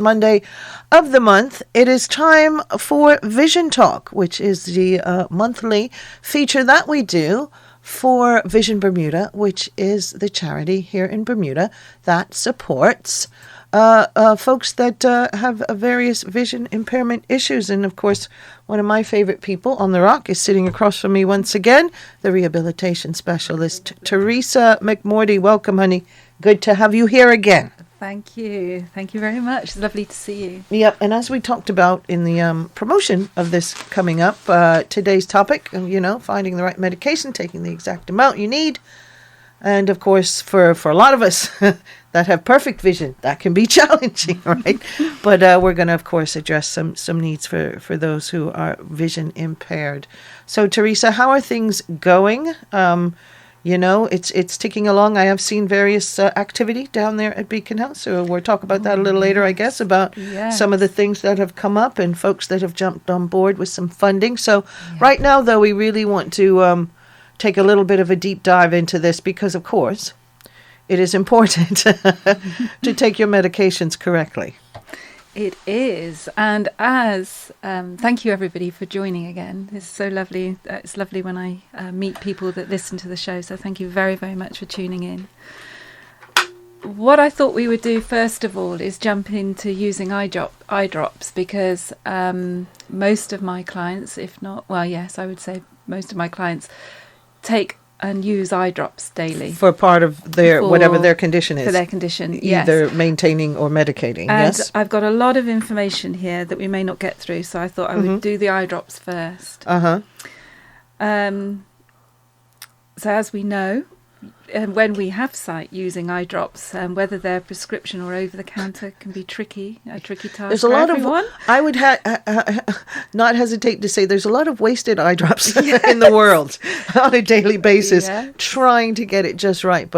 Monday of the month. It is time for Vision Talk, which is the monthly feature that we do for Vision Bermuda, which is the charity here in Bermuda that supports folks that have various vision impairment issues. And of course, one of my favorite people on the rock is sitting across from me once again, the rehabilitation specialist, Theresa McMordie. Welcome, honey. Good to have you here again. Thank you. Thank you very much. It's lovely to see you. Yep. And as we talked about in the promotion of this coming up, today's topic, finding the right medication, taking the exact amount you need. And of course, for a lot of us that have perfect vision, that can be challenging, right? But we're going to, of course, address some needs for those who are vision impaired. So, Theresa, how are things going? It's ticking along. I have seen various activity down there at Beacon House. So we'll talk about that a little later, I guess, about some of the things that have come up and folks that have jumped on board with some funding. So right now, though, we really want to take a little bit of a deep dive into this because, of course, it is important to take your medications correctly. It is. And thank you, everybody, for joining again. It's so lovely. It's lovely when I meet people that listen to the show. So thank you very, very much for tuning in. What I thought we would do, first of all, is jump into using eye drops because most of my clients, if not, well, yes, I would say most of my clients take and use eye drops daily. For part of whatever their condition is. For their condition, yes. Either maintaining or medicating, and yes? I've got a lot of information here that we may not get through, so I thought I would do the eye drops first. Uh-huh. So as we know, when we have sight using eye drops, whether they're prescription or over-the-counter can be a tricky task. There's a lot everyone. I would not hesitate to say there's a lot of wasted eye drops in the world on a daily basis, trying to get it just right.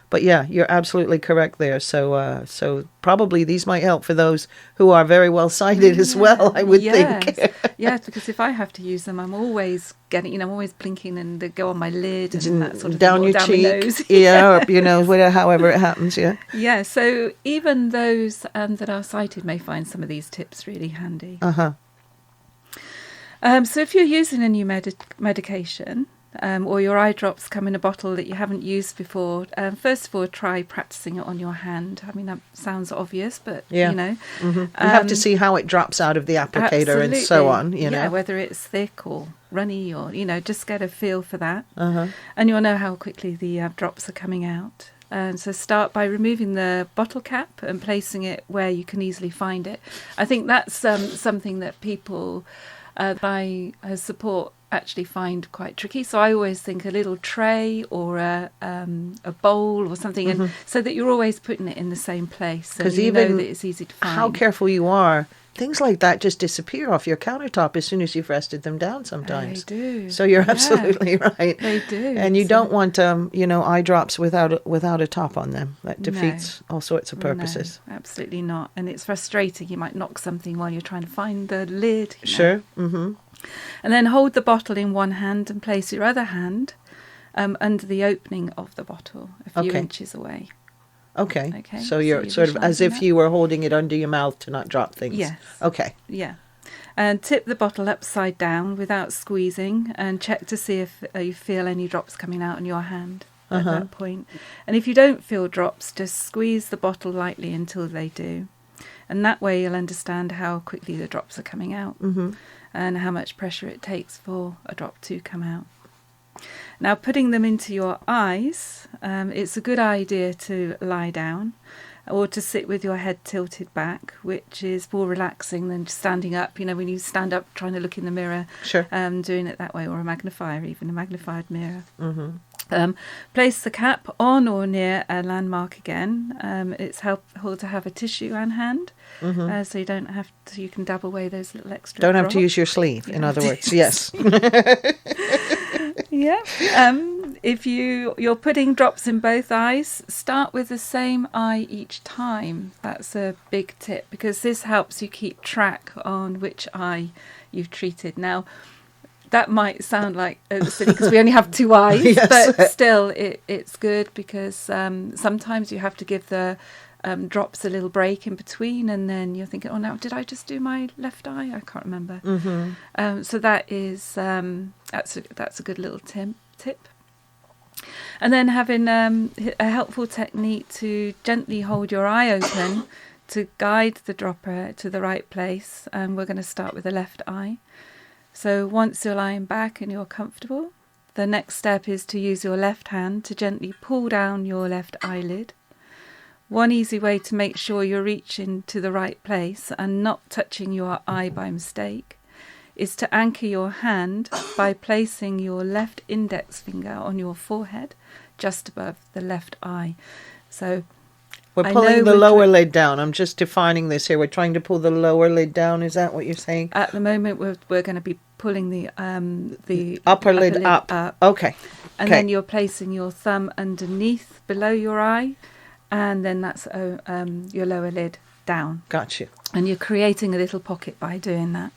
But yeah, you're absolutely correct there. So probably these might help for those who are very well sighted as well, I would think. Yes, because if I have to use them, I'm always I'm always blinking and they go on my lid and that sort of down thing, your down cheek, my nose. or your nose, however it happens. Yeah. So even those that are sighted may find some of these tips really handy. So if you're using a new medication, or your eye drops come in a bottle that you haven't used before, first of all, try practicing it on your hand. I mean, that sounds obvious, but, you have to see how it drops out of the applicator and so on, Yeah, whether it's thick or runny or, just get a feel for that. And you'll know how quickly the drops are coming out. So start by removing the bottle cap and placing it where you can easily find it. I think that's something that people that I support actually find quite tricky. So I always think a little tray or a bowl or something, and so that you're always putting it in the same place, so you know that it's easy to find. How careful you are, things like that just disappear off your countertop as soon as you've rested them down sometimes. They do. So you're absolutely right. They do. And you don't want eye drops without a top on them. That defeats all sorts of purposes. No, absolutely not. And it's frustrating. You might knock something while you're trying to find the lid. Sure. Mm-hmm. And then hold the bottle in one hand and place your other hand under the opening of the bottle a few inches away. Okay. So you're sort of as if you were holding it under your mouth to not drop things. Yes. Okay. Yeah. And tip the bottle upside down without squeezing and check to see if you feel any drops coming out in your hand at that point. And if you don't feel drops, just squeeze the bottle lightly until they do. And that way you'll understand how quickly the drops are coming out and how much pressure it takes for a drop to come out. Now, putting them into your eyes, it's a good idea to lie down or to sit with your head tilted back, which is more relaxing than standing up. When you stand up trying to look in the mirror, doing it that way, or a magnifier, even a magnified mirror. Place the cap on or near a landmark again. It's helpful to have a tissue on hand, so you can dab away those little extra Don't drops. have to use your sleeve, in other words. Yes. Yeah. If you're putting drops in both eyes, start with the same eye each time. That's a big tip because this helps you keep track on which eye you've treated. Now, that might sound like silly because we only have two eyes, but still it's good because sometimes you have to give the drops a little break in between, and then you're thinking, oh, now did I just do my left eye? I can't remember. So that is that's a good little tip. And then having a helpful technique to gently hold your eye open to guide the dropper to the right place. And we're going to start with the left eye. So once you're lying back and you're comfortable, the next step is to use your left hand to gently pull down your left eyelid. One easy way to make sure you're reaching to the right place and not touching your eye by mistake is to anchor your hand by placing your left index finger on your forehead just above the left eye. So we're pulling the lower lid down. I'm just defining this here. We're trying to pull the lower lid down. Is that what you're saying? At the moment, we're going to be pulling the upper lid up. Okay. And then you're placing your thumb underneath below your eye, and then that's your lower lid down. Got you. And you're creating a little pocket by doing that.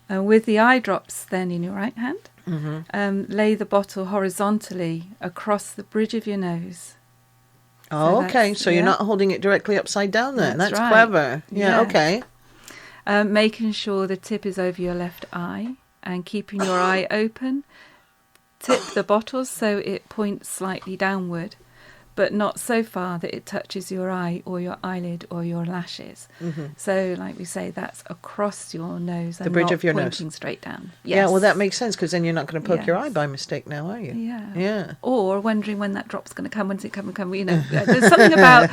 And with the eye drops then in your right hand, lay the bottle horizontally across the bridge of your nose. Oh, okay. So you're not holding it directly upside down then. That's right. Clever. Yeah, okay. Making sure the tip is over your left eye and keeping your eye open. Tip the bottle so it points slightly downward, but not so far that it touches your eye or your eyelid or your lashes. So, like we say, that's across your nose, the bridge of your nose, pointing straight down. Yes. Yeah, well, that makes sense because then you're not going to poke your eye by mistake now, are you? Yeah. Or wondering when that drop's going to come. When's it come? You know, there's something about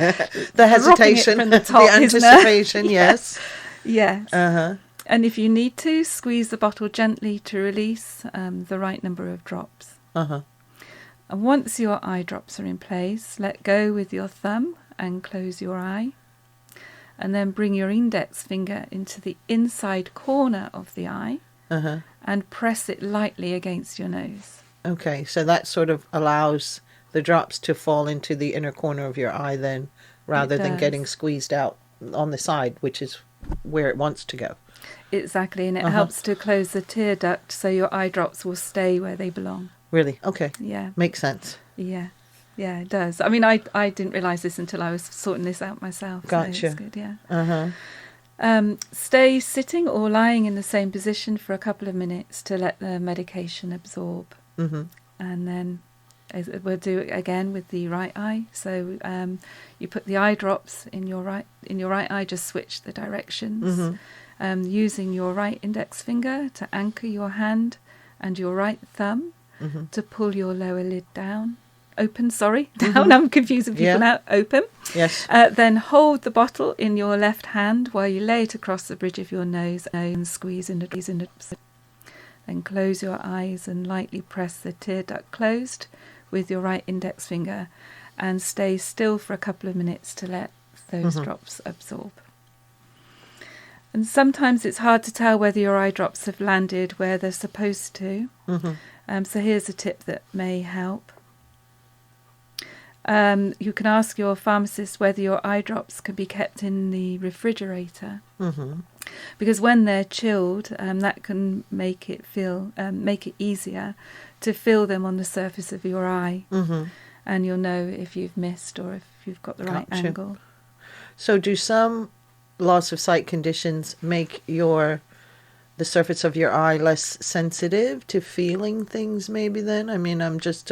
the hesitation, from the top, the anticipation. Yes. Yes. And if you need to, squeeze the bottle gently to release the right number of drops. And once your eye drops are in place, let go with your thumb and close your eye. And then bring your index finger into the inside corner of the eye and press it lightly against your nose. Okay, so that sort of allows the drops to fall into the inner corner of your eye then, rather than getting squeezed out on the side, which is where it wants to go. Exactly, and it helps to close the tear duct so your eye drops will stay where they belong. Really? Okay. Yeah. Makes sense. Yeah. Yeah, it does. I mean, I didn't realise this until I was sorting this out myself. Gotcha. So it's good, yeah. Stay sitting or lying in the same position for a couple of minutes to let the medication absorb. And then we'll do it again with the right eye. So you put the eye drops in your right eye, just switch the directions. Using your right index finger to anchor your hand and your right thumb to pull your lower lid down. Down. I'm confusing people now. Open. Yes. Then hold the bottle in your left hand while you lay it across the bridge of your nose and squeeze in the. Then close your eyes and lightly press the tear duct closed with your right index finger, and stay still for a couple of minutes to let those drops absorb. And sometimes it's hard to tell whether your eye drops have landed where they're supposed to. So here's a tip that may help. You can ask your pharmacist whether your eye drops can be kept in the refrigerator, because when they're chilled, that can make it easier to feel them on the surface of your eye, and you'll know if you've missed or if you've got the right angle. So, do some loss of sight conditions make the surface of your eye less sensitive to feeling things? Maybe then. I mean, I'm just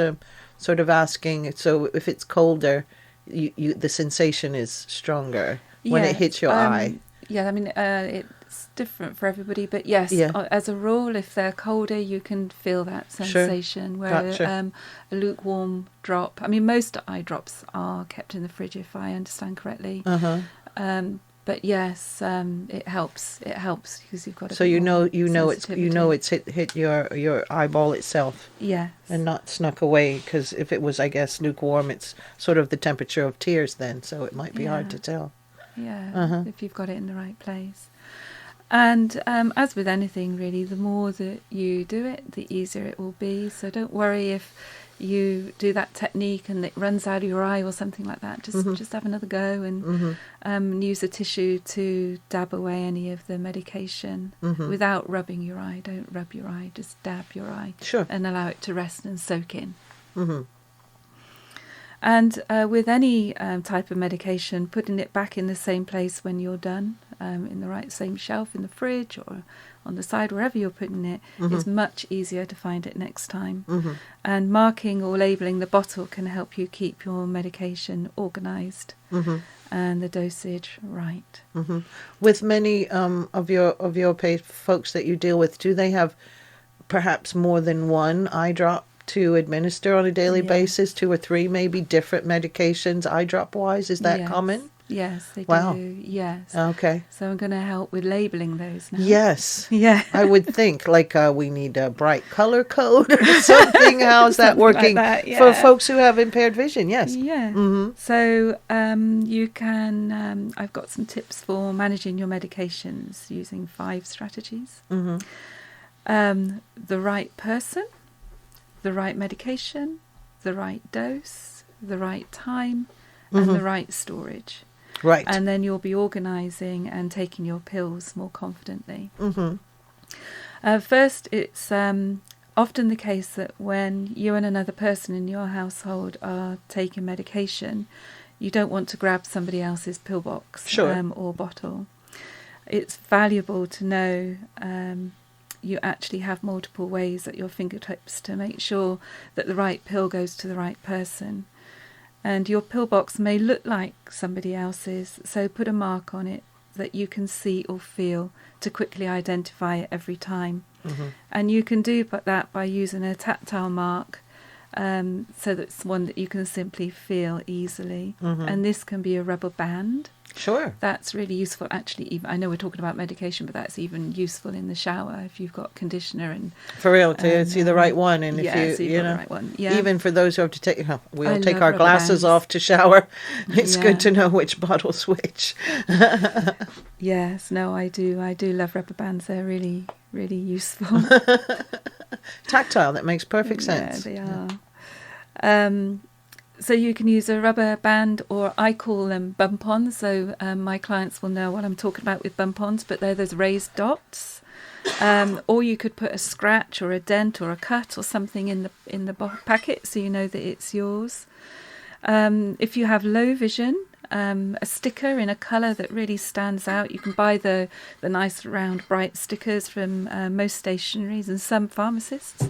sort of asking. So, if it's colder, the sensation is stronger when it hits your eye. Yeah, I mean, it's different for everybody, but yes, as a rule, if they're colder, you can feel that sensation. Where a lukewarm drop, I mean, most eye drops are kept in the fridge, if I understand correctly. But yes, it helps. It helps because you've got. So you know it's hit your eyeball itself. Yes. And not snuck away, because if it was, I guess, lukewarm, it's sort of the temperature of tears then, so it might be hard to tell. Yeah, if you've got it in the right place. And as with anything, really, the more that you do it, the easier it will be. So don't worry if you do that technique and it runs out of your eye or something like that. Just have another go and use a tissue to dab away any of the medication without rubbing your eye. Don't rub your eye, just dab your eye and allow it to rest and soak in. And with any type of medication, putting it back in the same place when you're done, in the right same shelf in the fridge or on the side, wherever you're putting it, is much easier to find it next time. And marking or labelling the bottle can help you keep your medication organised and the dosage right. With many of your folks that you deal with, do they have perhaps more than one eye drop to administer on a daily basis, 2 or 3 maybe different medications eye drop wise? Is that common? Yes, they Wow. do. Yes. Okay. So I'm going to help with labelling those now. Yes. Yeah. I would think like we need a bright color code or something. How's that Something like working that, yeah. for folks who have impaired vision? Yes. Yeah. So you can, I've got some tips for managing your medications using 5 strategies. The right person, the right medication, the right dose, the right time, and the right storage. Right. And then you'll be organising and taking your pills more confidently. First, it's often the case that when you and another person in your household are taking medication, you don't want to grab somebody else's pillbox or bottle. It's valuable to know you actually have multiple ways at your fingertips to make sure that the right pill goes to the right person. And your pillbox may look like somebody else's, so put a mark on it that you can see or feel to quickly identify it every time. And you can do that by using a tactile mark, so that's one that you can simply feel easily. And this can be a rubber band. Sure. That's really useful. Actually, even I know we're talking about medication, but that's even useful in the shower if you've got conditioner and for real to see the right one. And yeah, if you know, the right one. Yeah. even for those who have to take, we'll I take love our rubber glasses bands. off to shower. It's Yeah. good to know which bottle's which. Yes, no, I do love rubber bands. They're really, really useful. Tactile, that makes perfect sense. Yeah, they are. So you can use a rubber band, or I call them bump-ons. So my clients will know what I'm talking about with bump-ons, but they're those raised dots. Or you could put a scratch or a dent or a cut or something in the packet, so you know that it's yours. If you have low vision, a sticker in a colour that really stands out. You can buy the nice round bright stickers from most stationaries and some pharmacists.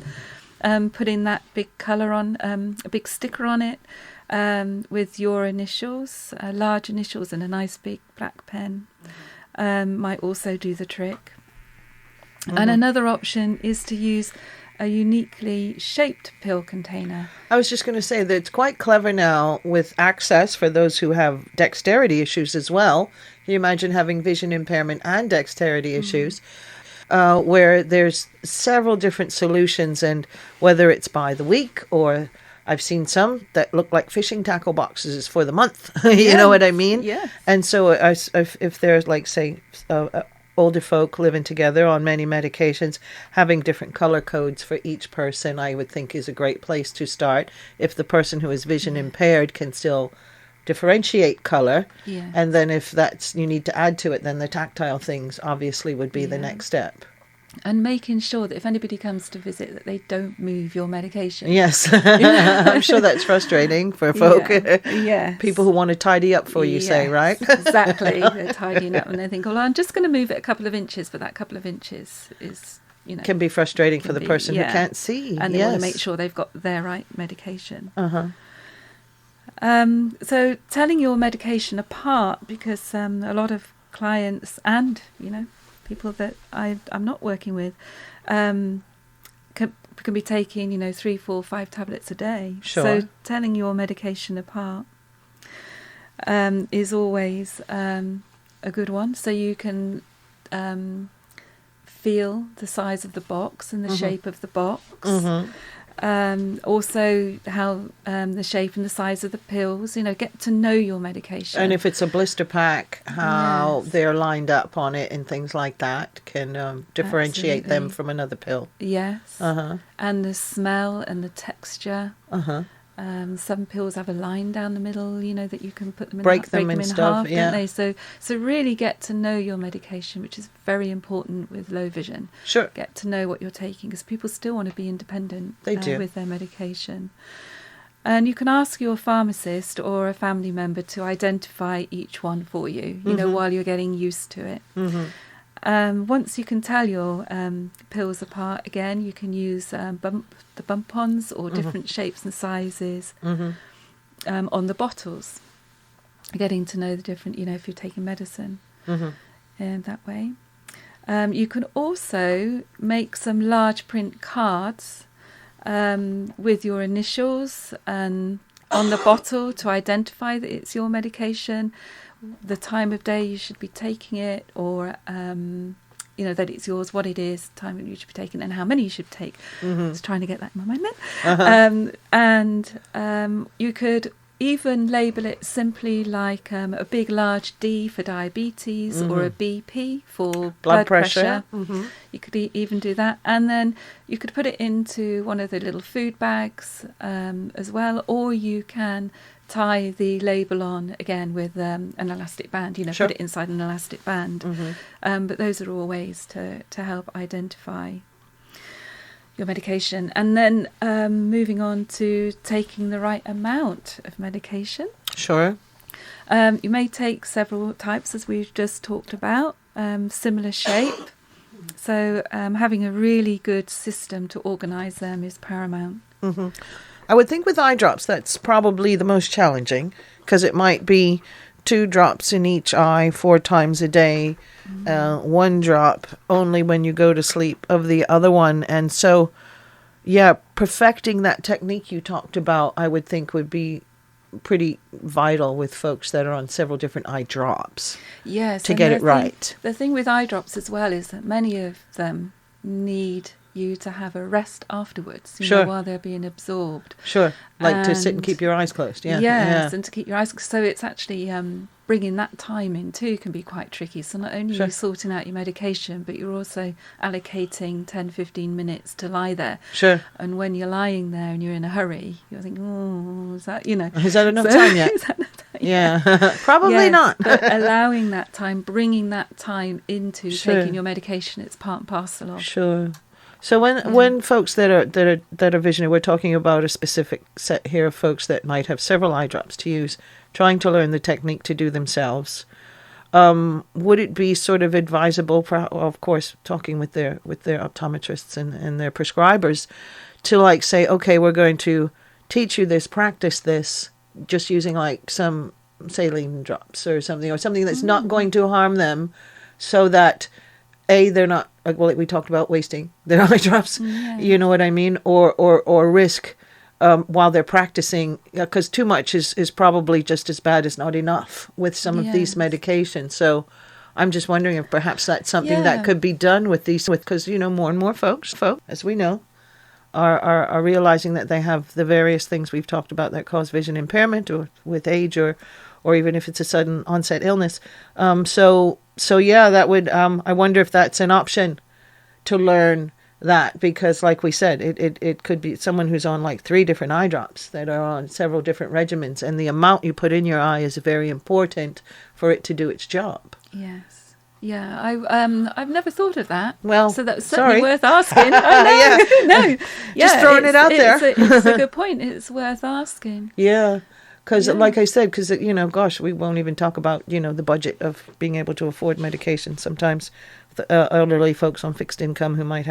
Putting that big colour on, a big sticker on it with your initials, large initials and a nice big black pen might also do the trick. And another option is to use a uniquely shaped pill container. I was just going to say that it's quite clever now with access for those who have dexterity issues as well. Can you imagine having vision impairment and dexterity issues? Where there's several different solutions, and whether it's by the week or I've seen some that look like fishing tackle boxes for the month. You know what I mean? Yeah. And so if there's like, say, older folk living together on many medications, having different color codes for each person, I would think is a great place to start. If the person who is vision impaired can still differentiate color, and then if that's you need to add to it, then the tactile things obviously would be the next step. And making sure that if anybody comes to visit, that they don't move your medication. Yes. I'm sure that's frustrating for folk. Yes. People who want to tidy up for you, say, right? Exactly. They're tidying up and they think, well, I'm just going to move it a couple of inches, but that couple of inches is, can be frustrating for the person who can't see. And they want to make sure they've got their right medication. Uh-huh. So telling your medication apart, because a lot of clients and, people that I'm not working with can be taking, 3, 4, 5 tablets a day. Sure. So telling your medication apart is always a good one. So you can feel the size of the box and the shape of the box. Also how the shape and the size of the pills, get to know your medication. And if it's a blister pack, how they're lined up on it and things like that can differentiate them from another pill. Yes. And the smell and the texture. Some pills have a line down the middle, that you can put them in, break them in half, stuff, don't they? So really get to know your medication, which is very important with low vision. Sure. Get to know what you're taking, because people still want to be independent they do. with their medication. And you can ask your pharmacist or a family member to identify each one for you, you know, while you're getting used to it. Once you can tell your pills apart, again, you can use the bump-ons or different shapes and sizes on the bottles. Getting to know the different, you know, if you're taking medicine in that way. You can also make some large print cards with your initials on the bottle to identify that it's your medication, the time of day you should be taking it, or you know, that it's yours, what it is, time you should be taking, and how many you should take. Just trying to get that in my mind then. You could even label it simply like a big large D for diabetes or a BP for blood pressure. You could even do that, and then you could put it into one of the little food bags as well, or you can tie the label on again with an elastic band, you know, put it inside an elastic band. But those are all ways to help identify your medication. And then moving on to taking the right amount of medication. Sure. You may take several types, as we've just talked about, similar shape. So having a really good system to organise them is paramount. I would think with eye drops, that's probably the most challenging, because it might be 2 drops in each eye 4 times a day, 1 drop only when you go to sleep of the other one. And so, yeah, perfecting that technique you talked about, I would think would be pretty vital with folks that are on several different eye drops. Yes, to get it right. The thing with eye drops as well is that many of them need you to have a rest afterwards, you know, while they're being absorbed. Like to sit and keep your eyes closed. Yes, and to keep your eyes closed. So it's actually bringing that time in too can be quite tricky. So not only are you sorting out your medication, but you're also allocating 10-15 minutes to lie there. And when you're lying there and you're in a hurry, you're thinking, oh, is that, you know, is that enough time yet? Is that enough time? Probably not. But allowing that time, bringing that time into taking your medication, it's part and parcel of. So when folks that are visionary, we're talking about a specific set here of folks that might have several eye drops to use, trying to learn the technique to do themselves. Would it be sort of advisable, of course, talking with their optometrists and their prescribers, to like say, okay, we're going to teach you this, practice this, just using like some saline drops or something that's not going to harm them, so that they're not, well, we talked about wasting their eye drops, you know what I mean, or risk while they're practicing, because too much is probably just as bad as not enough with some of these medications. So I'm just wondering if perhaps that's something that could be done with these, because, you know, more and more folks, as we know, are realizing that they have the various things we've talked about that cause vision impairment, or with age, or even if it's a sudden onset illness. So yeah, that would, I wonder if that's an option to learn that, because like we said, it could be someone who's on like 3 different eye drops that are on several different regimens, and the amount you put in your eye is very important for it to do its job. Yes. Yeah, I've never thought of that. Well, so that's certainly worth asking. Just throwing it out there. It's a good point. It's worth asking. Yeah. Because, like I said, you know, gosh, we won't even talk about, you know, the budget of being able to afford medication. Sometimes the elderly folks on fixed income who might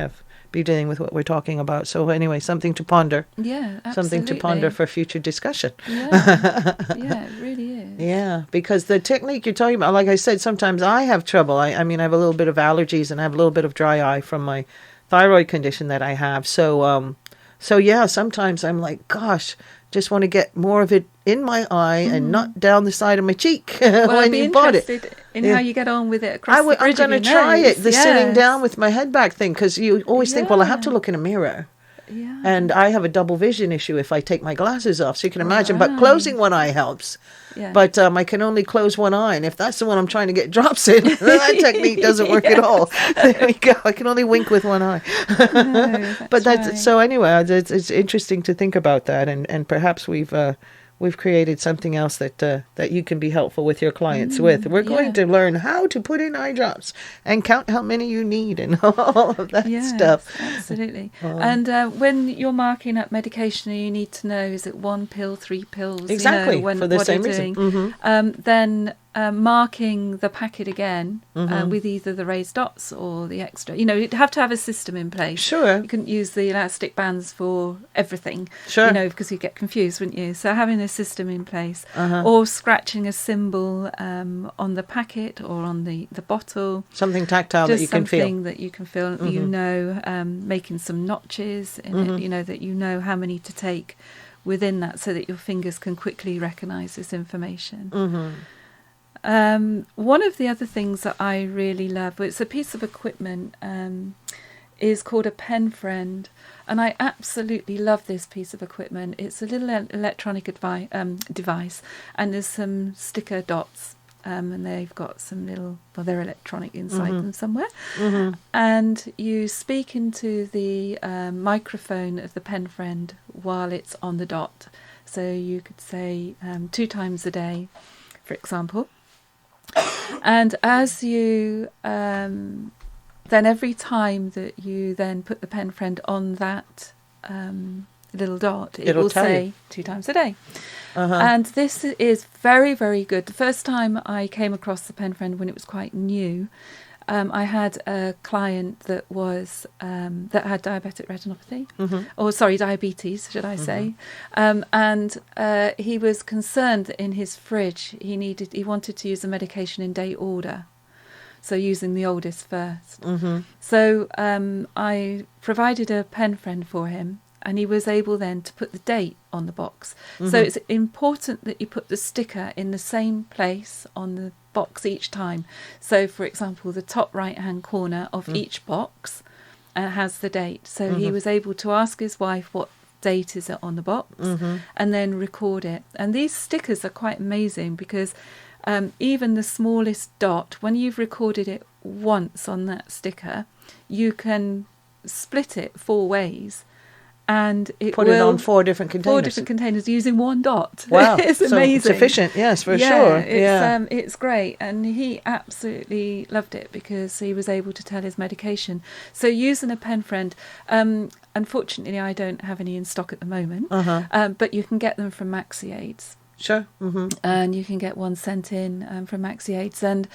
be dealing with what we're talking about. So anyway, something to ponder. Yeah, absolutely. Something to ponder for future discussion. Yeah, it really is. Yeah, because the technique you're talking about, like I said, sometimes I have trouble. I mean, I have a little bit of allergies and I have a little bit of dry eye from my thyroid condition that I have. So yeah, sometimes I'm like, gosh, just want to get more of it in my eye and not down the side of my cheek when you bought it. In how you get on with it across the bridge I'm going to try it, sitting down with my head back thing, because you always think, well, I have to look in a mirror. Yeah. And I have a double vision issue if I take my glasses off, so you can imagine. But closing one eye helps. Yeah. But I can only close one eye, and if that's the one I'm trying to get drops in, that technique doesn't work at all. There we go. I can only wink with one eye. No, but that's right. So anyway, it's interesting to think about that, and perhaps we've we've created something else that you can be helpful with your clients with. We're going to learn how to put in eye drops and count how many you need and all of that stuff. Absolutely. And when you're marking up medication, you need to know, is it 1 pill, 3 pills? Exactly, you know, for the same reason. Then marking the packet again with either the raised dots or the extra. You know, you'd have to have a system in place. Sure. You couldn't use the elastic bands for everything. Sure. You know, because you'd get confused, wouldn't you? So having a system in place, or scratching a symbol on the packet or on the bottle. Something tactile that you can feel. Something that you can feel, you know, making some notches in it, you know, that you know how many to take within that so that your fingers can quickly recognise this information. One of the other things that I really love, it's a piece of equipment, is called a pen friend, and I absolutely love this piece of equipment. It's a little electronic device, and there's some sticker dots, and they've got some little, well, they're electronic inside them somewhere, and you speak into the microphone of the pen friend while it's on the dot. So you could say 2 times a day, for example. And as you then every time that you then put the pen friend on that little dot, it will say 2 times a day. And this is very, very good. The first time I came across the pen friend when it was quite new, I had a client that was that had diabetic retinopathy, or sorry, diabetes, should I say? And he was concerned that in his fridge he wanted to use the medication in date order, so using the oldest first. So I provided a pen friend for him, and he was able then to put the date on the box. So it's important that you put the sticker in the same place on the box each time. So, for example, the top right-hand corner of each box has the date. So he was able to ask his wife what date is it on the box, and then record it. And these stickers are quite amazing because even the smallest dot, when you've recorded it once on that sticker, you can split it 4 ways. And it put it on 4 different containers. 4 different containers using 1 dot. Wow, it's so amazing. It's efficient, yes, for sure. It's great, and he absolutely loved it because he was able to tell his medication. So using a pen friend, unfortunately, I don't have any in stock at the moment, but you can get them from MaxiAids. Sure. And you can get one sent in from MaxiAids, and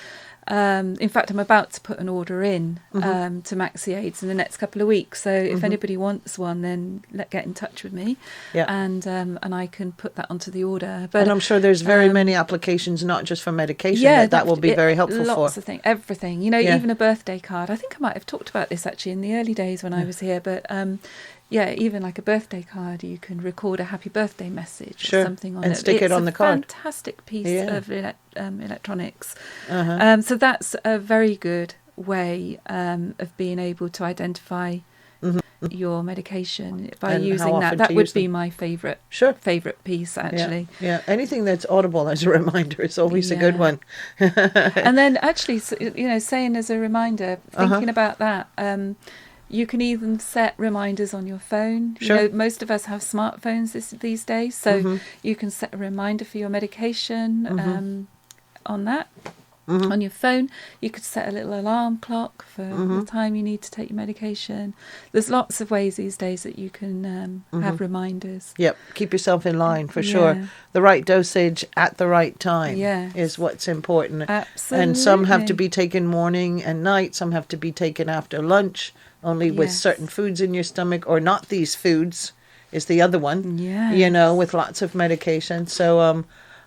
in fact, I'm about to put an order in to MaxiAids in the next couple of weeks. So if anybody wants one, then get in touch with me, and I can put that onto the order. But and I'm sure there's very many applications, not just for medication, that will be very helpful for. Lots of things, everything. You know, even a birthday card. I think I might have talked about this actually in the early days when I was here, but. Even like a birthday card, you can record a happy birthday message or something on it. And stick it on the card. It's a fantastic piece of electronics. So that's a very good way of being able to identify your medication by and using that. That would be my favourite piece, actually. Yeah, anything that's audible as a reminder is always a good one. And then actually, you know, saying as a reminder, thinking about that, you can even set reminders on your phone. You know, most of us have smartphones these days, so you can set a reminder for your medication on that. On your phone, you could set a little alarm clock for the time you need to take your medication. There's lots of ways these days that you can have reminders. Yep, keep yourself in line for sure. The right dosage at the right time is what's important. Absolutely. And some have to be taken morning and night. Some have to be taken after lunch, only with certain foods in your stomach, or not these foods is the other one. You know, with lots of medication. So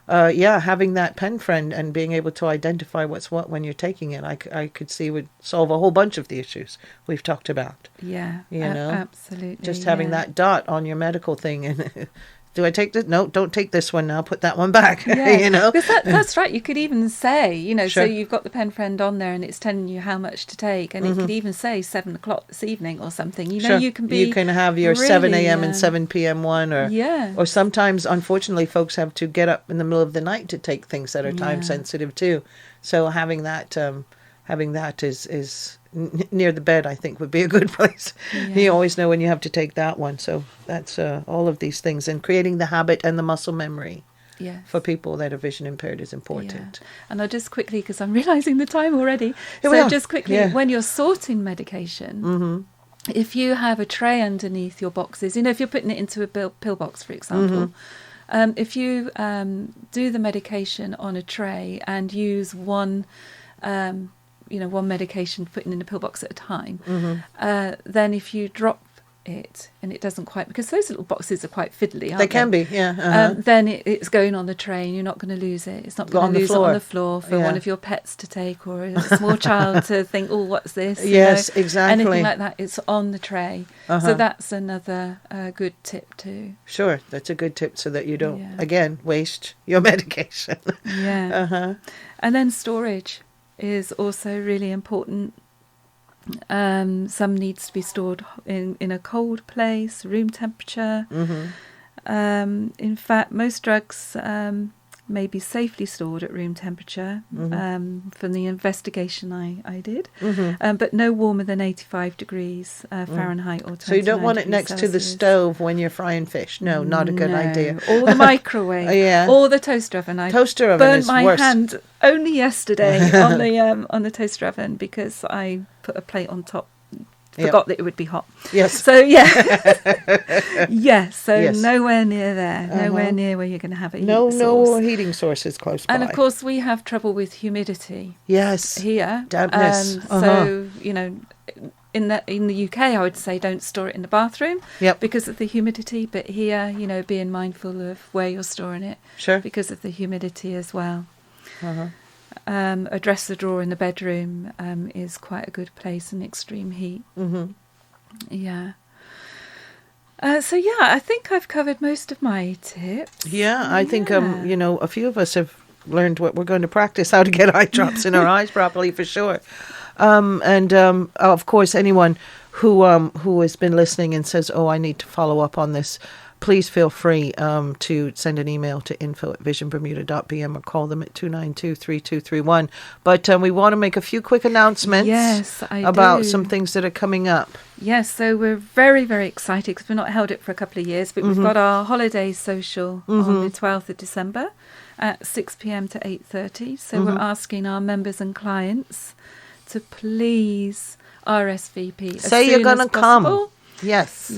having that pen friend and being able to identify what's what when you're taking it, I could see would solve a whole bunch of the issues we've talked about. Yeah, you know, absolutely. Just having that dot on your medical thing and. Do I take this? No, don't take this one now. Put that one back. You know, because that's right. You could even say, you know, so you've got the pen friend on there, and it's telling you how much to take, and it could even say 7 o'clock this evening or something. You know, you can have your really, 7 a.m. and 7 p.m. one, or sometimes, unfortunately, folks have to get up in the middle of the night to take things that are time sensitive too. So having that is near the bed, I think, would be a good place. You always know when you have to take that one. So that's all of these things. And creating the habit and the muscle memory for people that are vision impaired is important. And I'll just quickly, because I'm realising the time already. So just quickly, when you're sorting medication, if you have a tray underneath your boxes, if you're putting it into a pill box, for example, if you do the medication on a tray and use one medication putting in a pill box at a time, then if you drop it and it doesn't quite, because those little boxes are quite fiddly, aren't they? They can be, then it's going on the tray and you're not going to lose it. It's not going to lose it on the floor for one of your pets to take, or a small child to think, oh, what's this? Yes, exactly. Anything like that, it's on the tray. So that's another good tip too. Sure, that's a good tip so that you don't, again, waste your medication. And then storage is also really important. Some needs to be stored in a cold place, room temperature. In fact, most drugs may be safely stored at room temperature from the investigation I did, but no warmer than 85 degrees Fahrenheit or 29 So you don't want it next Celsius. to the stove when you're frying fish. No, not a good idea. Or the microwave, or the toaster oven. I toaster oven burnt is my worse. hand only yesterday on the toaster oven because I put a plate on top. Forgot that it would be hot. Yes. So nowhere near there. Nowhere near where you're going to have a heat source. No heating sources close by. And of course we have trouble with humidity. Yes. Here. Dampness. So, in the UK I would say don't store it in the bathroom because of the humidity, but here, being mindful of where you're storing it because of the humidity as well. A dresser drawer in the bedroom is quite a good place in extreme heat. I think I've covered most of my tips. I think a few of us have learned what we're going to practice, how to get eye drops in our eyes properly, for sure. Of course, anyone who has been listening and says, oh, I need to follow up on this, please feel free to send an email to info@visionbermuda.bm or call them at 292-3231. But we want to make a few quick announcements about some things that are coming up. Yes, so we're very, very excited because we've not held it for a couple of years, but we've got our holiday social on the 12th of December at 6 p.m. to 8:30. So we're asking our members and clients to please RSVP as Say you're going to come. Yes.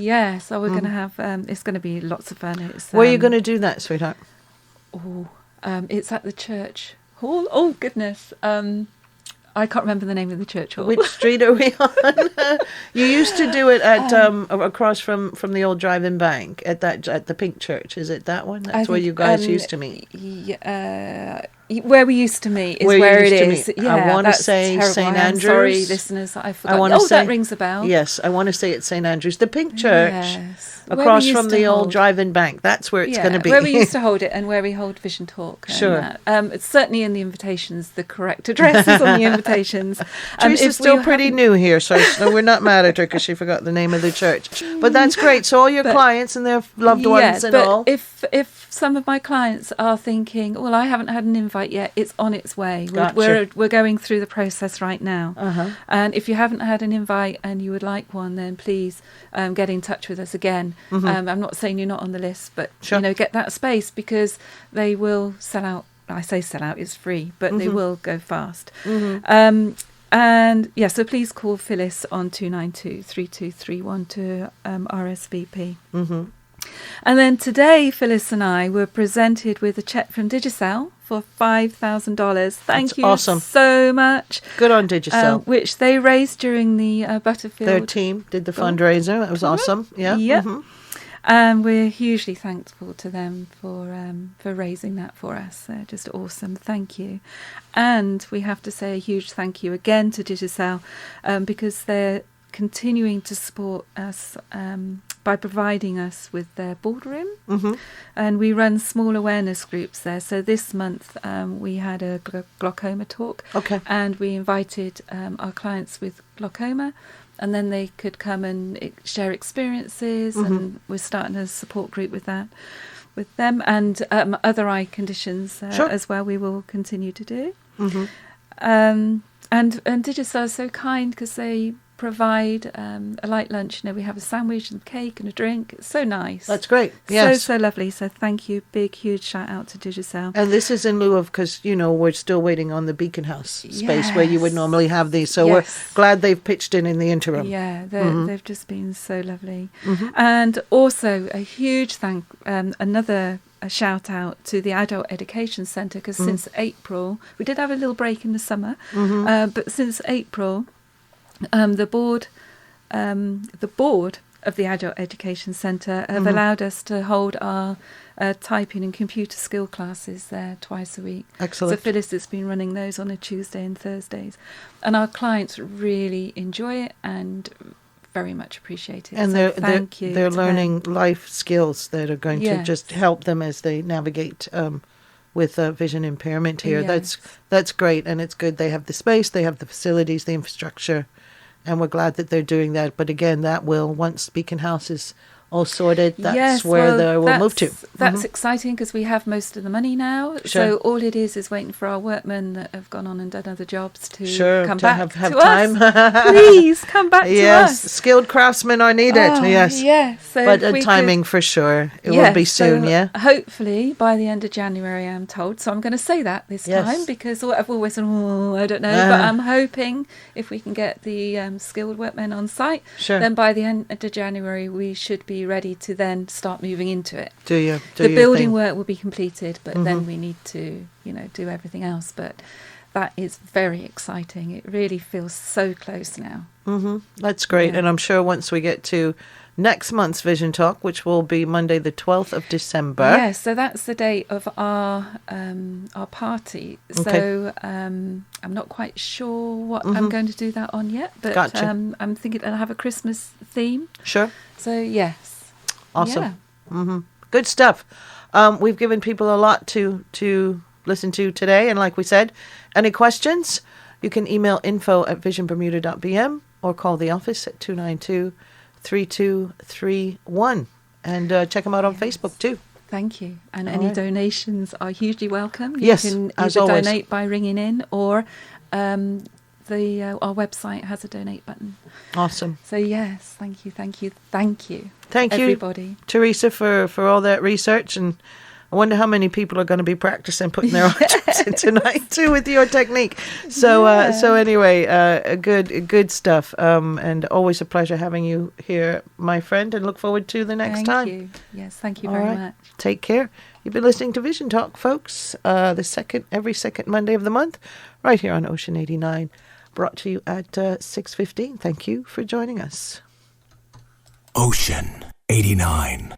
So we're going to have, it's going to be lots of fun. Where are you going to do that, sweetheart? It's at the church hall. Oh, goodness. I can't remember the name of the church hall. Which street are we on? You used to do it at across from the old drive-in bank at the Pink Church. Is it that one? That's where you guys used to meet. Where we used to meet is where it is. Yeah, I want to say St. Andrews. Sorry, listeners, I forgot. That rings a bell. Yes, I want to say it's St. Andrews, the Pink Church, across from the old drive-in bank. That's where it's going to be. Where we used to hold it and where we hold Vision Talk. Sure. It's certainly in the invitations. The correct address is on the invitations. Teresa's still pretty new here, so we're not mad at her because she forgot the name of the church. But that's great. So all your clients and their loved ones and all. If some of my clients are thinking, well, I haven't had an invite yet, it's on its way. Gotcha. We're going through the process right now. And if you haven't had an invite and you would like one, then please get in touch with us again. I'm not saying you're not on the list, but get that space because they will sell out. I say sell out, it's free, but they will go fast. So please call Phyllis on 292-3231 to RSVP. And then today, Phyllis and I were presented with a check from Digicel for $5,000. Thank you so much. Good on Digicel. Which they raised during the Butterfield. Their team did the fundraiser. That was awesome. Yeah. Yep. And we're hugely thankful to them for raising that for us. They're just awesome. Thank you. And we have to say a huge thank you again to Digicel because they're continuing to support us by providing us with their boardroom. And we run small awareness groups there. So this month we had a glaucoma talk. And we invited our clients with glaucoma, and then they could come and share experiences, and we're starting a support group with that, with them, and other eye conditions as well we will continue to do. And Digicel is so kind because they provide a light lunch. We have a sandwich and cake and a drink. It's so nice. That's great. Yes. So lovely. So thank you. Big, huge shout out to Digicel. And this is in lieu of, because, we're still waiting on the Beacon House space where you would normally have these. So we're glad they've pitched in the interim. Yeah, they've just been so lovely. And also a huge a shout out to the Adult Education Centre, because since April, we did have a little break in the summer, but since April, the board of the Adult Education Centre have allowed us to hold our typing and computer skill classes there twice a week. Excellent. So Phyllis has been running those on a Tuesday and Thursdays, and our clients really enjoy it and very much appreciate it. And so thank you. They're learning life skills that are going to just help them as they navigate with vision impairment here. Yes. That's great, and it's good. They have the space, they have the facilities, the infrastructure, and we're glad that they're doing that. But again, that will, once Beacon House is all sorted, that's where we'll move to. That's exciting because we have most of the money now. Sure. So all it is waiting for our workmen that have gone on and done other jobs to come to back have to time. us. Please come back to us. Yes, skilled craftsmen are needed. Yes. Yes. So but timing for sure. It will be soon, hopefully by the end of January, I'm told. So I'm going to say that this time because I've always said, I don't know. But I'm hoping if we can get the skilled workmen on site, then by the end of January, we should be ready to then start moving into it. The building work will be completed, but then we need to, do everything else. But that is very exciting. It really feels so close now. That's great. And I'm sure once we get to next month's Vision Talk, which will be Monday the 12th of December. Yes, so that's the date of our party. Okay. So I'm not quite sure what I'm going to do that on yet, but Gotcha. I'm thinking I'll have a Christmas theme. Sure. So yes. Awesome. Yeah. Good stuff. We've given people a lot to listen to today, and like we said, any questions, you can email info@visionbermuda.bm or call the office at 292-3231 and check them out on Facebook too. Thank you. And any donations are hugely welcome. You can as either always. Donate by ringing in, or our website has a donate button. Awesome. So yes, thank you. Thank you, everybody. Teresa, for all that research, and I wonder how many people are going to be practicing putting their objects in tonight too with your technique. So anyway, good stuff, and always a pleasure having you here, my friend, and look forward to the next time. Thank you. Yes, thank you very much. Take care. You've been listening to Vision Talk, folks, every second Monday of the month, right here on Ocean 89, brought to you at 6:15. Thank you for joining us. Ocean 89.